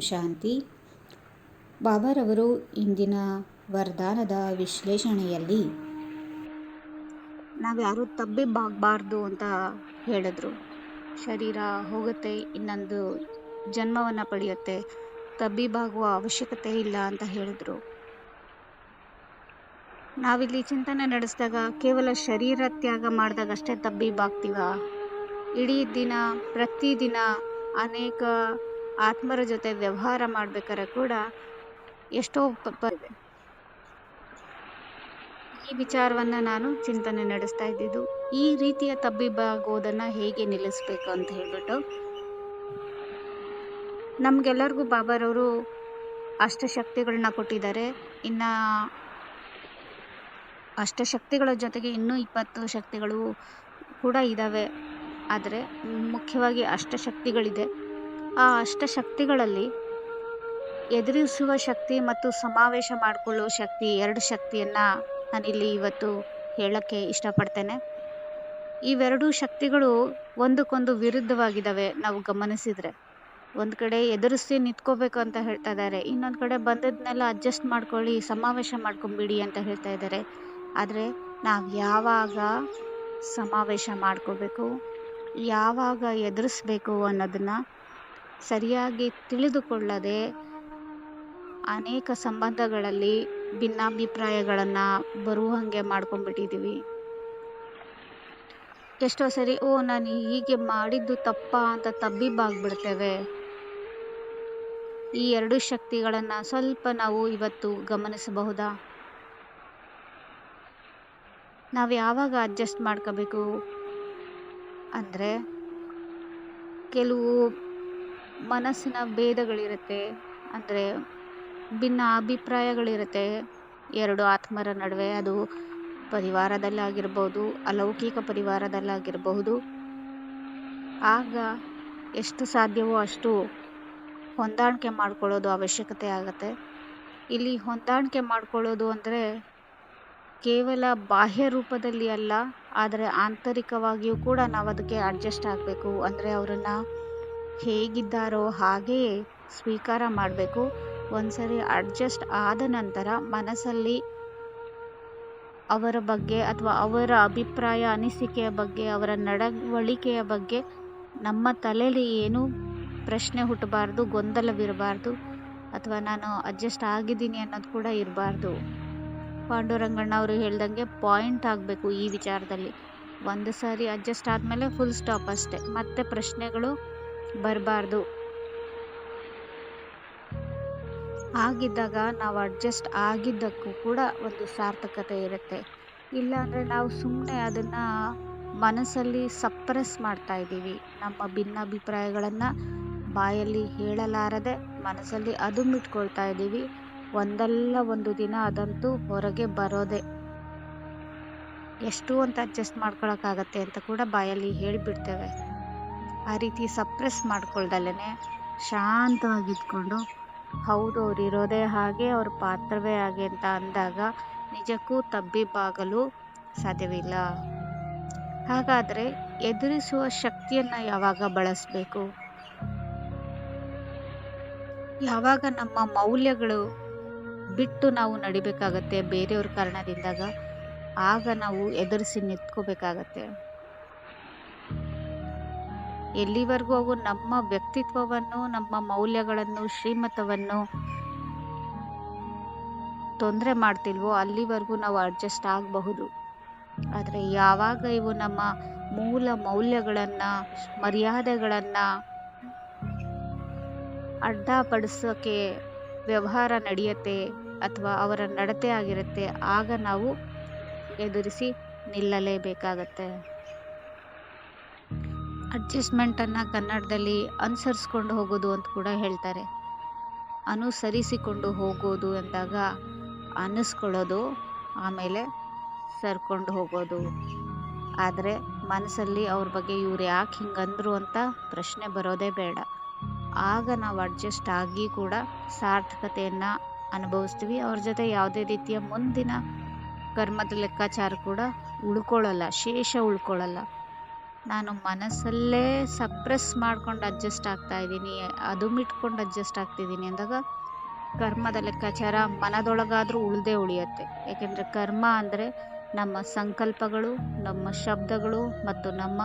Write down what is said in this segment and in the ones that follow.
ಶಾಂತಿ. ಬಾಬಾರವರು ಇಂದಿನ ವರದಾನದ ವಿಶ್ಲೇಷಣೆಯಲ್ಲಿ ನಾವ್ಯಾರೂ ತಬ್ಬಿಬ್ಬಾಗಬಾರ್ದು ಅಂತ ಹೇಳಿದ್ರು. ಶರೀರ ಹೋಗುತ್ತೆ, ಇನ್ನೊಂದು ಜನ್ಮವನ್ನು ಪಡೆಯುತ್ತೆ, ತಬ್ಬಿಬ್ಬಾಗುವ ಅವಶ್ಯಕತೆ ಇಲ್ಲ ಅಂತ ಹೇಳಿದ್ರು. ನಾವಿಲ್ಲಿ ಚಿಂತನೆ ನಡೆಸಿದಾಗ ಕೇವಲ ಶರೀರ ತ್ಯಾಗ ಮಾಡಿದಾಗ ಅಷ್ಟೇ ತಬ್ಬಿಬ್ಬಾಗ್ತೀವ? ಇಡೀ ದಿನ ಪ್ರತಿದಿನ ಅನೇಕ ಆತ್ಮರ ಜೊತೆ ವ್ಯವಹಾರ ಮಾಡ್ಬೇಕಾದ್ರೆ ಕೂಡ ಎಷ್ಟೋ ಇದೆ. ಈ ವಿಚಾರವನ್ನು ನಾನು ಚಿಂತನೆ ನಡೆಸ್ತಾ ಇದ್ದಿದ್ದು, ಈ ರೀತಿಯ ತಬ್ಬಿಬ್ಬಾಗೋದನ್ನು ಹೇಗೆ ನಿಲ್ಲಿಸ್ಬೇಕು ಅಂತ ಹೇಳ್ಬಿಟ್ಟು. ನಮಗೆಲ್ಲರಿಗೂ ಬಾಬಾರವರು ಅಷ್ಟಶಕ್ತಿಗಳನ್ನ ಕೊಟ್ಟಿದ್ದಾರೆ. ಇನ್ನು ಅಷ್ಟಶಕ್ತಿಗಳ ಜೊತೆಗೆ ಇನ್ನೂ 20 ಶಕ್ತಿಗಳು ಕೂಡ ಇದ್ದಾವೆ. ಆದರೆ ಮುಖ್ಯವಾಗಿ ಅಷ್ಟಶಕ್ತಿಗಳಿದೆ. ಆ ಅಷ್ಟಶಕ್ತಿಗಳಲ್ಲಿ ಎದುರಿಸುವ ಶಕ್ತಿ ಮತ್ತು ಸಮಾವೇಶ ಮಾಡಿಕೊಳ್ಳುವ ಶಕ್ತಿ, 2 ಶಕ್ತಿಯನ್ನು ನಾನಿಲ್ಲಿ ಇವತ್ತು ಹೇಳೋಕ್ಕೆ ಇಷ್ಟಪಡ್ತೇನೆ. ಇವೆರಡೂ ಶಕ್ತಿಗಳು ಒಂದಕ್ಕೊಂದು ವಿರುದ್ಧವಾಗಿದ್ದಾವೆ. ನಾವು ಗಮನಿಸಿದರೆ ಒಂದು ಕಡೆ ಎದುರಿಸಿ ನಿಂತ್ಕೋಬೇಕು ಅಂತ ಹೇಳ್ತಾ ಇದ್ದಾರೆ, ಇನ್ನೊಂದು ಕಡೆ ಬಂದದ್ನೆಲ್ಲ ಅಡ್ಜಸ್ಟ್ ಮಾಡ್ಕೊಳ್ಳಿ, ಸಮಾವೇಶ ಮಾಡ್ಕೊಂಬಿಡಿ ಅಂತ ಹೇಳ್ತಾ ಇದ್ದಾರೆ. ಆದರೆ ನಾವು ಯಾವಾಗ ಸಮಾವೇಶ ಮಾಡ್ಕೋಬೇಕು, ಯಾವಾಗ ಎದುರಿಸ್ಬೇಕು ಅನ್ನೋದನ್ನು ಸರಿಯಾಗಿ ತಿಳಿದುಕೊಳ್ಳದೆ ಅನೇಕ ಸಂಬಂಧಗಳಲ್ಲಿ ಭಿನ್ನಾಭಿಪ್ರಾಯಗಳನ್ನು ಬರುವಂಗೆ ಮಾಡ್ಕೊಂಡ್ಬಿಟ್ಟಿದ್ದೀವಿ. ಎಷ್ಟೋ ಸರಿ ನಾನು ಹೀಗೆ ಮಾಡಿದ್ದು ತಪ್ಪ ಅಂತ ತಬ್ಬಿಬ್ಬಾಗ್ಬಿಡ್ತೇವೆ. ಈ 2 ಶಕ್ತಿಗಳನ್ನು ಸ್ವಲ್ಪ ನಾವು ಇವತ್ತು ಗಮನಿಸಬಹುದಾ? ನಾವು ಯಾವಾಗ ಅಡ್ಜಸ್ಟ್ ಮಾಡ್ಕೋಬೇಕು ಅಂದರೆ, ಕೆಲವು ಮನಸ್ಸಿನ ಭೇದಗಳಿರುತ್ತೆ, ಅಂದರೆ ಭಿನ್ನ ಅಭಿಪ್ರಾಯಗಳಿರುತ್ತೆ 2 ಆತ್ಮರ ನಡುವೆ. ಅದು ಪರಿವಾರದಲ್ಲಾಗಿರ್ಬೋದು, ಅಲೌಕಿಕ ಪರಿವಾರದಲ್ಲಾಗಿರಬಹುದು. ಆಗ ಎಷ್ಟು ಸಾಧ್ಯವೋ ಅಷ್ಟು ಹೊಂದಾಣಿಕೆ ಮಾಡ್ಕೊಳ್ಳೋದು ಅವಶ್ಯಕತೆ ಆಗುತ್ತೆ. ಇಲ್ಲಿ ಹೊಂದಾಣಿಕೆ ಮಾಡ್ಕೊಳ್ಳೋದು ಅಂದರೆ ಕೇವಲ ಬಾಹ್ಯ ರೂಪದಲ್ಲಿ ಅಲ್ಲ, ಆದರೆ ಆಂತರಿಕವಾಗಿಯೂ ಕೂಡ ನಾವು ಅದಕ್ಕೆ ಅಡ್ಜಸ್ಟ್ ಆಗಬೇಕು. ಅಂದರೆ ಅವರನ್ನು ಹೇಗಿದ್ದಾರೋ ಹಾಗೆಯೇ ಸ್ವೀಕಾರ ಮಾಡಬೇಕು. ಒಂದ್ಸರಿ ಅಡ್ಜಸ್ಟ್ ಆದ ನಂತರ ಮನಸ್ಸಲ್ಲಿ ಅವರ ಬಗ್ಗೆ ಅಥವಾ ಅವರ ಅಭಿಪ್ರಾಯ, ಅನಿಸಿಕೆಯ ಬಗ್ಗೆ, ಅವರ ನಡವಳಿಕೆಯ ಬಗ್ಗೆ ನಮ್ಮ ತಲೆಯಲ್ಲಿ ಏನೂ ಪ್ರಶ್ನೆ ಹುಟ್ಟಬಾರ್ದು, ಗೊಂದಲವಿರಬಾರ್ದು, ಅಥವಾ ನಾನು ಅಡ್ಜಸ್ಟ್ ಆಗಿದ್ದೀನಿ ಅನ್ನೋದು ಕೂಡ ಇರಬಾರ್ದು. ಪಾಂಡುರಂಗಣ್ಣ ಅವರು ಹೇಳ್ದಂಗೆ ಪಾಯಿಂಟ್ ಆಗಬೇಕು ಈ ವಿಚಾರದಲ್ಲಿ. ಒಂದು ಸಾರಿ ಅಡ್ಜಸ್ಟ್ ಆದಮೇಲೆ ಫುಲ್ ಸ್ಟಾಪ್ ಅಷ್ಟೆ, ಮತ್ತೆ ಪ್ರಶ್ನೆಗಳು ಬರಬಾರ್ದು. ಆಗಿದ್ದಾಗ ನಾವು ಅಡ್ಜಸ್ಟ್ ಆಗಿದ್ದಕ್ಕೂ ಕೂಡ ಒಂದು ಸಾರ್ಥಕತೆ ಇರುತ್ತೆ. ಇಲ್ಲಾಂದರೆ ನಾವು ಸುಮ್ಮನೆ ಅದನ್ನು ಮನಸ್ಸಲ್ಲಿ ಸಪ್ರೆಸ್ ಮಾಡ್ತಾ ಇದ್ದೀವಿ. ನಮ್ಮ ಭಿನ್ನಾಭಿಪ್ರಾಯಗಳನ್ನು ಬಾಯಲ್ಲಿ ಹೇಳಲಾರದೆ ಮನಸ್ಸಲ್ಲಿ ಅದುಮಿಟ್ಕೊಳ್ತಾ ಇದ್ದೀವಿ. ಒಂದಲ್ಲ ಒಂದು ದಿನ ಅದಂತೂ ಹೊರಗೆ ಬರೋದೆ. ಎಷ್ಟು ಅಂತ ಅಡ್ಜಸ್ಟ್ ಮಾಡ್ಕೊಳಕ್ಕಾಗತ್ತೆ ಅಂತ ಕೂಡ ಬಾಯಲ್ಲಿ ಹೇಳಿಬಿಡ್ತೇವೆ. ಆ ರೀತಿ ಸಪ್ರೆಸ್ ಮಾಡ್ಕೊಳ್ದಲ್ಲೇ ಶಾಂತವಾಗಿದ್ಕೊಂಡು, ಹೌದು ಅವ್ರು ಇರೋದೇ ಹಾಗೆ, ಅವ್ರ ಪಾತ್ರವೇ ಹಾಗೆ ಅಂತ ಅಂದಾಗ ನಿಜಕ್ಕೂ ತಬ್ಬಿಬ್ಬಾಗಲು ಸಾಧ್ಯವಿಲ್ಲ. ಹಾಗಾದರೆ ಎದುರಿಸುವ ಶಕ್ತಿಯನ್ನು ಯಾವಾಗ ಬಳಸಬೇಕು? ಯಾವಾಗ ನಮ್ಮ ಮೌಲ್ಯಗಳು ಬಿಟ್ಟು ನಾವು ನಡಿಬೇಕಾಗತ್ತೆ ಬೇರೆಯವ್ರ ಕಾರಣದಿಂದಾಗ, ಆಗ ನಾವು ಎದುರಿಸಿ ನಿಂತ್ಕೋಬೇಕಾಗತ್ತೆ. ಎಲ್ಲಿವರೆಗೂ ಅವು ನಮ್ಮ ವ್ಯಕ್ತಿತ್ವವನ್ನು, ನಮ್ಮ ಮೌಲ್ಯಗಳನ್ನು, ಶ್ರೀಮತವನ್ನು ತೊಂದರೆ ಮಾಡ್ತಿಲ್ವೋ ಅಲ್ಲಿವರೆಗೂ ನಾವು ಅಡ್ಜಸ್ಟ್ ಆಗಬಹುದು. ಆದರೆ ಯಾವಾಗ ಇವು ನಮ್ಮ ಮೂಲ ಮೌಲ್ಯಗಳನ್ನು, ಮರ್ಯಾದೆಗಳನ್ನು ಅಡ್ಡಪಡಿಸೋಕ್ಕೆ ವ್ಯವಹಾರ ನಡೆಯುತ್ತೆ ಅಥವಾ ಅವರ ನಡತೆ ಆಗಿರುತ್ತೆ, ಆಗ ನಾವು ಎದುರಿಸಿ ನಿಲ್ಲಲೇಬೇಕಾಗತ್ತೆ. ಅಡ್ಜಸ್ಟ್ಮೆಂಟನ್ನು ಕನ್ನಡದಲ್ಲಿ ಅನುಸರಿಸ್ಕೊಂಡು ಹೋಗೋದು ಅಂತ ಕೂಡ ಹೇಳ್ತಾರೆ. ಅನುಸರಿಸಿಕೊಂಡು ಹೋಗೋದು ಎಂದಾಗ ಅನ್ನಿಸ್ಕೊಳ್ಳೋದು, ಆಮೇಲೆ ಸರ್ಕೊಂಡು ಹೋಗೋದು. ಆದರೆ ಮನಸ್ಸಲ್ಲಿ ಅವ್ರ ಬಗ್ಗೆ ಇವ್ರು ಯಾಕೆ ಹಿಂಗಂದ್ರು ಅಂತ ಪ್ರಶ್ನೆ ಬರೋದೇ ಬೇಡ. ಆಗ ನಾವು ಅಡ್ಜಸ್ಟ್ ಆಗಿ ಕೂಡ ಸಾರ್ಥಕತೆಯನ್ನು ಅನುಭವಿಸ್ತೀವಿ. ಅವ್ರ ಜೊತೆ ಯಾವುದೇ ರೀತಿಯ ಮುಂದಿನ ಕರ್ಮದ ಲೆಕ್ಕಾಚಾರ ಕೂಡ ಉಳ್ಕೊಳ್ಳಲ್ಲ, ಶೇಷ ಉಳ್ಕೊಳ್ಳಲ್ಲ. ನಾನು ಮನಸ್ಸಲ್ಲೇ ಸಪ್ರೆಸ್ ಮಾಡ್ಕೊಂಡು ಅಡ್ಜಸ್ಟ್ ಆಗ್ತಾ ಇದ್ದೀನಿ, ಅದುಮಿಟ್ಕೊಂಡು ಅಡ್ಜಸ್ಟ್ ಆಗ್ತಿದ್ದೀನಿ ಅಂದಾಗ ಕರ್ಮದ ಲೆಕ್ಕಾಚಾರ ಮನದೊಳಗಾದರೂ ಉಳಿದೇ ಉಳಿಯುತ್ತೆ. ಯಾಕೆಂದರೆ ಕರ್ಮ ಅಂದರೆ ನಮ್ಮ ಸಂಕಲ್ಪಗಳು, ನಮ್ಮ ಶಬ್ದಗಳು ಮತ್ತು ನಮ್ಮ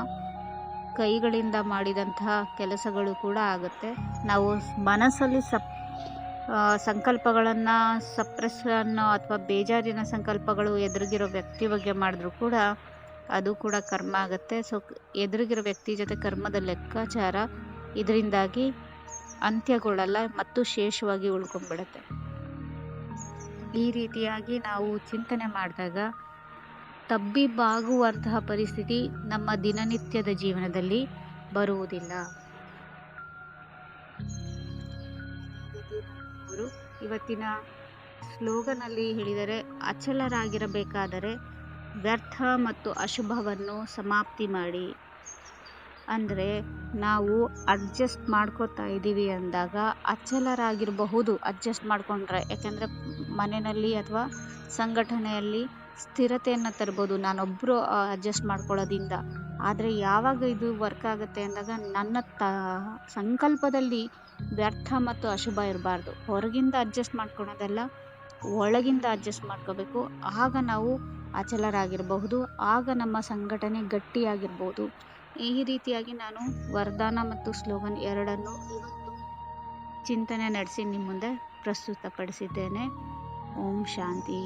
ಕೈಗಳಿಂದ ಮಾಡಿದಂತಹ ಕೆಲಸಗಳು ಕೂಡ ಆಗುತ್ತೆ. ನಾವು ಮನಸ್ಸಲ್ಲಿ ಸಂಕಲ್ಪಗಳನ್ನು ಸಪ್ರೆಸ್ ಅನ್ನೋ ಅಥವಾ ಬೇಜಾರಿನ ಸಂಕಲ್ಪಗಳು ಎದುರಿಗಿರೋ ವ್ಯಕ್ತಿ ಬಗ್ಗೆ ಮಾಡಿದ್ರೂ ಕೂಡ ಅದು ಕೂಡ ಕರ್ಮ ಆಗುತ್ತೆ. ಸೊ ಎದುರಿಗಿರೋ ವ್ಯಕ್ತಿ ಜೊತೆ ಕರ್ಮದ ಲೆಕ್ಕಾಚಾರ ಇದರಿಂದಾಗಿ ಅಂತ್ಯಗೊಳ್ಳಲ್ಲ ಮತ್ತು ಶೇಷವಾಗಿ ಉಳ್ಕೊಂಡ್ಬಿಡುತ್ತೆ. ಈ ರೀತಿಯಾಗಿ ನಾವು ಚಿಂತನೆ ಮಾಡಿದಾಗ ತಬ್ಬಿಬ್ಬಾಗುವಂತಹ ಪರಿಸ್ಥಿತಿ ನಮ್ಮ ದಿನನಿತ್ಯದ ಜೀವನದಲ್ಲಿ ಬರುವುದಿಲ್ಲ. ಅವರು ಇವತ್ತಿನ ಸ್ಲೋಗನಲ್ಲಿ ಹೇಳಿದರೆ, ಅಚಲರಾಗಿರಬೇಕಾದರೆ ವ್ಯರ್ಥ ಮತ್ತು ಅಶುಭವನ್ನು ಸಮಾಪ್ತಿ ಮಾಡಿ. ಅಂದರೆ ನಾವು ಅಡ್ಜಸ್ಟ್ ಮಾಡ್ಕೋತಾ ಇದ್ದೀವಿ ಅಂದಾಗ ಅಚಲರಾಗಿರಬಹುದು ಅಡ್ಜಸ್ಟ್ ಮಾಡಿಕೊಂಡ್ರೆ. ಯಾಕೆಂದರೆ ಮನೆಯಲ್ಲಿ ಅಥವಾ ಸಂಘಟನೆಯಲ್ಲಿ ಸ್ಥಿರತೆಯನ್ನು ತರ್ಬೋದು ನಾನೊಬ್ಬರು ಅಡ್ಜಸ್ಟ್ ಮಾಡ್ಕೊಳ್ಳೋದ್ರಿಂದ. ಆದರೆ ಯಾವಾಗ ಇದು ವರ್ಕ್ ಆಗುತ್ತೆ ಅಂದಾಗ ನನ್ನ ಸಂಕಲ್ಪದಲ್ಲಿ ವ್ಯರ್ಥ ಮತ್ತು ಅಶುಭ ಇರಬಾರ್ದು. ಹೊರಗಿಂದ ಅಡ್ಜಸ್ಟ್ ಮಾಡ್ಕೊಳೋದಲ್ಲ, ಒಳಗಿಂದ ಅಡ್ಜಸ್ಟ್ ಮಾಡ್ಕೋಬೇಕು. ಆಗ ನಾವು ಅಚಲರಾಗಿರಬಹುದು, ಆಗ ನಮ್ಮ ಸಂಘಟನೆ ಗಟ್ಟಿಯಾಗಿರ್ಬೋದು. ಈ ರೀತಿಯಾಗಿ ನಾನು ವರದಾನ ಮತ್ತು ಸ್ಲೋಗನ್ ಎರಡನ್ನು ಇವತ್ತು ಚಿಂತನೆ ನಡೆಸಿ ನಿಮ್ಮ ಮುಂದೆ ಪ್ರಸ್ತುತಪಡಿಸಿದ್ದೇನೆ. ಓಂ ಶಾಂತಿ.